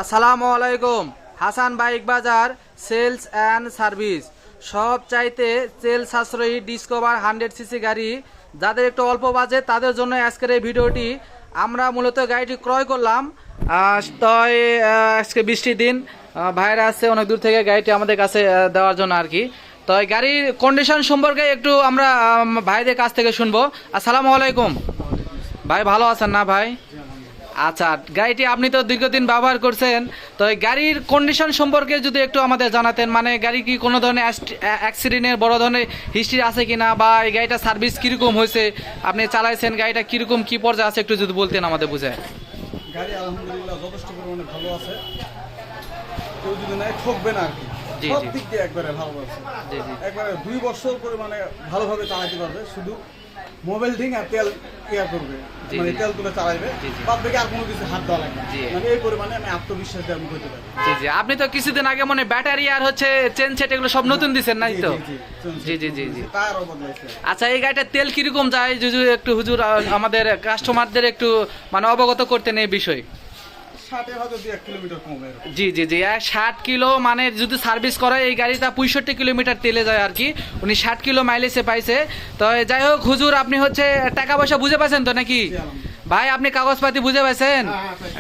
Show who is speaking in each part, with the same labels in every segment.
Speaker 1: আসসালামু আলাইকুম। হাসান বাইক বাজার সেলস অ্যান্ড সার্ভিস। সব চাইতে তেল সাশ্রয়ী ডিসকভার 100 সিসি গাড়ি যাদের একটু অল্প বাজেট তাদের জন্য আজকের এই ভিডিওটি। আমরা মূলত গাড়িটি ক্রয় করলাম। আজকে বৃষ্টির দিন, ভাইরা আসছে অনেক দূর থেকে গাড়িটি আমাদের কাছে দেওয়ার জন্য আর কি। তো এই গাড়ির কন্ডিশন সম্পর্কে একটু আমরা ভাইদের কাছ থেকে শুনবো। আসসালামু আলাইকুম ভাই, ভালো আছেন না ভাই? আচ্ছা, গাড়িটি আপনি তো দীর্ঘদিন ব্যবহার করছেন, তো এই গাড়ির কন্ডিশন সম্পর্কে যদি একটু আমাদের জানাতেন, মানে গাড়ি কি কোনো ধরনের অ্যাক্সিডেন্টের বড় ধরনের হিস্ট্রি আছে কিনা, বা এই গাড়িটা সার্ভিস কীরকম হয়েছে, আপনি চালাইছেন গাড়িটা কীরকম কী পর্যায়ে আছে একটু যদি বলতেন আমাদের বুঝায়।
Speaker 2: গাড়ি আলহামদুলিল্লাহ যথেষ্ট পরিমাণে ভালো আছে, কেউ যদি নাই ঠকবে না আর কি।
Speaker 1: জি,
Speaker 2: সব
Speaker 1: জি।
Speaker 2: দিক দিয়ে একবারে ভালো আছে,
Speaker 1: জি জি
Speaker 2: একবারে 2 বছর পরিমাণে ভালোভাবে চালাতে পারবে। শুধু মোবাইল ঠিক আর তেল কেয়ার করবে,
Speaker 1: জি,
Speaker 2: মানে
Speaker 1: জি।
Speaker 2: তেল তুলে চালাইবে,
Speaker 1: জি, জি।
Speaker 2: বাদ বাকি আর কোনো কিছু হাত দেওয়া লাগবে না।
Speaker 1: জি।
Speaker 2: মানে এই পরিমাণে আমি আত্মবিশ্বাস দিয়ে আমি করতে পারি।
Speaker 1: জি জি, আপনি তো কিছুদিন আগে মনে ব্যাটারি আর হচ্ছে চেন সেট এগুলো সব নতুন দিচ্ছেন নাই তো? জি জি জি জি।
Speaker 2: টায়ারও বদলাইছে।
Speaker 1: আচ্ছা, এই গাড়িটার তেল কিরকম যায় যদি একটু হুজুর আমাদের কাস্টমারদের একটু মানে অবগত করতেন এই বিষয়।
Speaker 2: 60 হয়তো 2-1 কিলোমিটার কমে।
Speaker 1: জি জি জি, 60 কিলো মানে যদি সার্ভিস করে এই গাড়িটা 65 কিলোমিটার তেলে যায় আর কি। উনি 60 কিলো মাইলেজে পাইছে। তো যাই হোক হুজুর, আপনি হচ্ছে টাকা পয়সা বুঝে পাইছেন তো নাকি? ভাই আপনি কাগজপাতি বুঝে পাইছেন?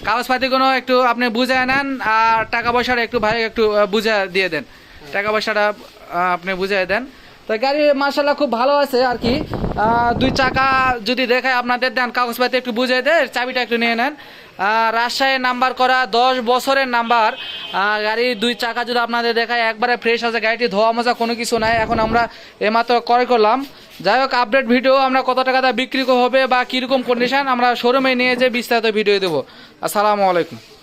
Speaker 1: কাগজপাতি কোনো একটু আপনি বুঝে নেন, আর টাকা পয়সাটা একটু ভাই একটু বুঝে দিয়ে দেন। টাকা পয়সাটা আপনি বুঝিয়ে দেন। তো গাড়ি মার্শাল্লাহ খুব ভালো আছে আর কি। 2 চাকা যদি দেখায় আপনাদের দেন, কাগজপাতি একটু বুঝিয়ে দেন, চাবিটা একটু নিয়ে নেন। রাজশাহী নাম্বার করা 10 বছরের নাম্বার গাড়ি। 2 চাকা যদি আপনাদের দেখায় একবারে ফ্রেশ আছে, গাড়িটি ধোয়া মোছা কোনো কিছু নাই। এখন আমরা এইমাত্র ক্রয় করলাম। যাই হোক, আপডেট ভিডিও আমরা কত টাকাটা বিক্রি হবে বা কীরকম কন্ডিশন আমরা শোরুমে নিয়ে যে বিস্তারিত ভিডিও দেবো। আসসালামু আলাইকুম।